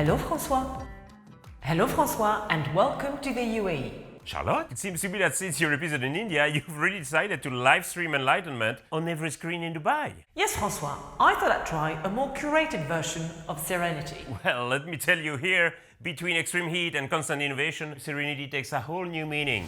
Hello, François. Hello, François, and welcome to the UAE. Charlotte, it seems to me that since your episode in India, you've really decided to live stream enlightenment on every screen in Dubai. Yes, François, I thought I'd try a more curated version of Serenity. Well, let me tell you here, between extreme heat and constant innovation, Serenity takes a whole new meaning.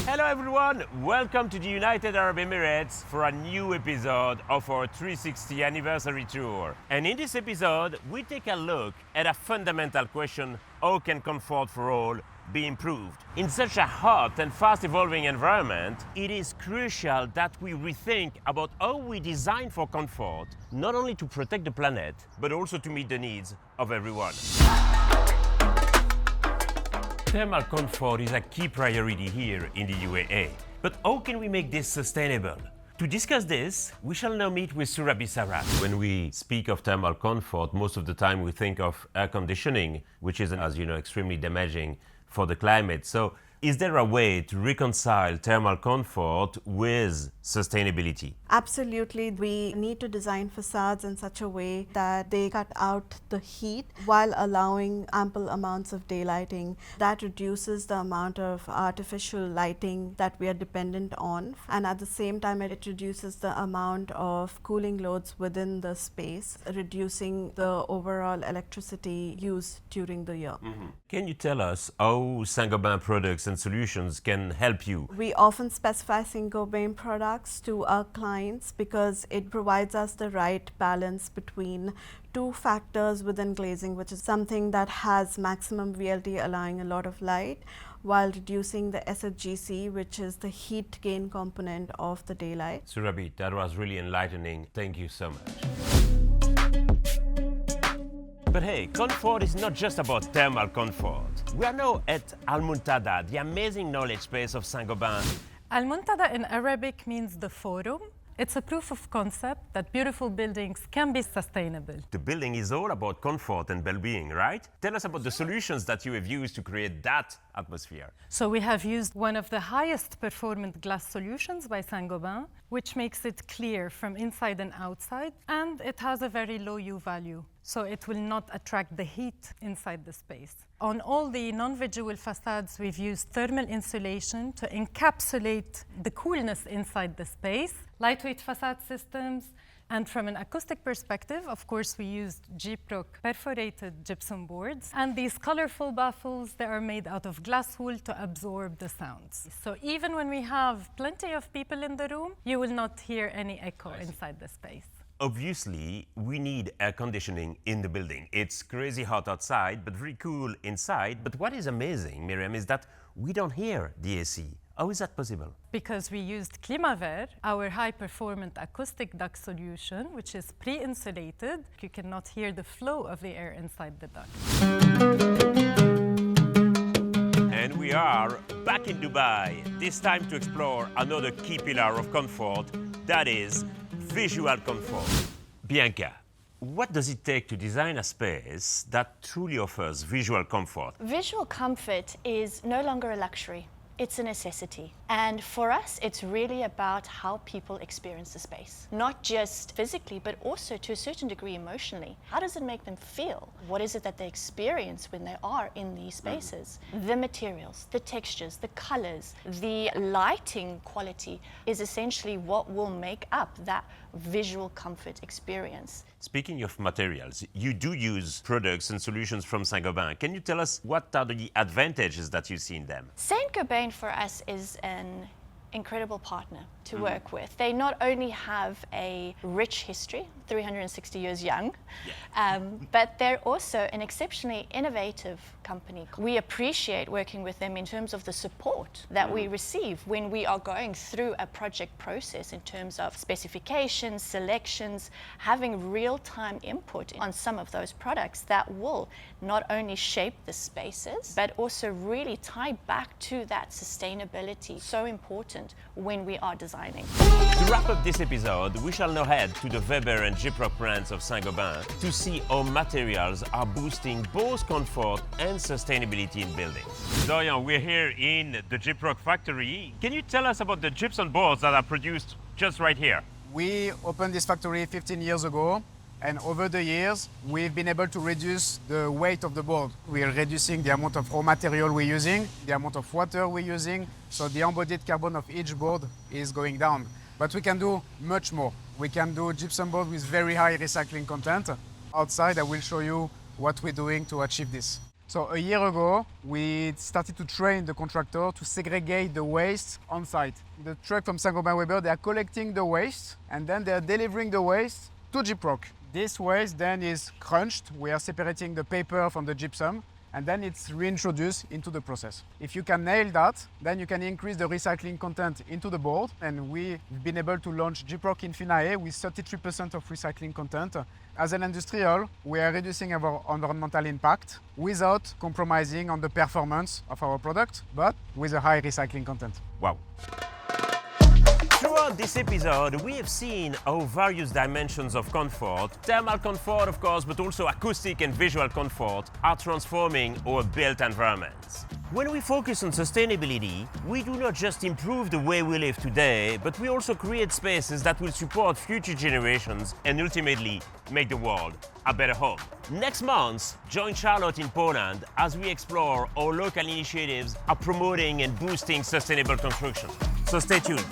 Hello everyone, welcome to the United Arab Emirates for a new episode of our 360 anniversary tour. And in this episode, we take a look at a fundamental question: how can comfort for all be improved? In such a hot and fast evolving environment, it is crucial that we rethink about how we design for comfort, not only to protect the planet, but also to meet the needs of everyone. Thermal comfort is a key priority here in the UAE. But how can we make this sustainable? To discuss this, we shall now meet with Surabhi Sarat. When we speak of thermal comfort, most of the time we think of air conditioning, which is, as you know, extremely damaging for the climate. So is there a way to reconcile thermal comfort with sustainability? Absolutely. We need to design facades in such a way that they cut out the heat while allowing ample amounts of daylighting. That reduces the amount of artificial lighting that we are dependent on, and at the same time it reduces the amount of cooling loads within the space, reducing the overall electricity use during the year. Can you tell us how Saint-Gobain products and solutions can help you? We often specify Saint-Gobain products to our clients because it provides us the right balance between two factors within glazing, which is something that has maximum VLT, allowing a lot of light, while reducing the SHGC, which is the heat gain component of the daylight. Surabhi, that was really enlightening. Thank you so much. But hey, comfort is not just about thermal comfort. We are now at Al Muntada, the amazing knowledge space of Saint-Gobain. Al-Muntada in Arabic means the forum. It's a proof of concept that beautiful buildings can be sustainable. The building is all about comfort and well-being, right? Tell us about the solutions that you have used to create that atmosphere. So we have used one of the highest performant glass solutions by Saint-Gobain, which makes it clear from inside and outside, and it has a very low U value, so it will not attract the heat inside the space. On all the non-visual facades, we've used thermal insulation to encapsulate the coolness inside the space, lightweight facade systems, and from an acoustic perspective, of course, we used Gyproc perforated gypsum boards, and these colorful baffles, they are made out of glass wool to absorb the sounds. So even when we have plenty of people in the room, you will not hear any echo inside the space. Obviously, we need air conditioning in the building. It's crazy hot outside, but very cool inside. But what is amazing, Miriam, is that we don't hear the AC. How is that possible? Because we used Climaver, our high-performant acoustic duct solution, which is pre-insulated. You cannot hear the flow of the air inside the duct. And we are back in Dubai, this time to explore another key pillar of comfort, that is visual comfort. Bianca, what does it take to design a space that truly offers visual comfort? Visual comfort is no longer a luxury. It's a necessity. And for us, it's really about how people experience the space. Not just physically, but also to a certain degree emotionally. How does it make them feel? What is it that they experience when they are in these spaces? The materials, the textures, the colors, the lighting quality is essentially what will make up that visual comfort experience. Speaking of materials, you do use products and solutions from Saint-Gobain. Can you tell us what are the advantages that you see in them? Saint-Gobain for us is an incredible partner to work with. They not only have a rich history, 360 years young, but they're also an exceptionally innovative company. We appreciate working with them in terms of the support that we receive when we are going through a project process in terms of specifications, selections, having real-time input on some of those products that will not only shape the spaces, but also really tie back to that sustainability. So important important when we are designing. To wrap up this episode, we shall now head to the Weber and Gyprock brands of Saint-Gobain to see how materials are boosting both comfort and sustainability in buildings. Dorian, we're here in the Gyprock factory. Can you tell us about the gypsum boards that are produced just right here? We opened this factory 15 years ago, and over the years, we've been able to reduce the weight of the board. We are reducing the amount of raw material we're using, the amount of water we're using, so the embodied carbon of each board is going down. But we can do much more. We can do gypsum board with very high recycling content. Outside, I will show you what we're doing to achieve this. So a year ago, we started to train the contractor to segregate the waste on site. The truck from Saint-Gobain Weber, they are collecting the waste and then they are delivering the waste to Gyprock. This waste then is crunched. We are separating the paper from the gypsum and then it's reintroduced into the process. If you can nail that, then you can increase the recycling content into the board, and we've been able to launch Gyprock Infinae with 33% of recycling content. As an industrial, we are reducing our environmental impact without compromising on the performance of our product, but with a high recycling content. Wow. Throughout this episode, we have seen how various dimensions of comfort, thermal comfort of course, but also acoustic and visual comfort, are transforming our built environments. When we focus on sustainability, we do not just improve the way we live today, but we also create spaces that will support future generations and ultimately make the world a better home. Next month, join Charlotte in Poland as we explore how local initiatives are promoting and boosting sustainable construction. So stay tuned.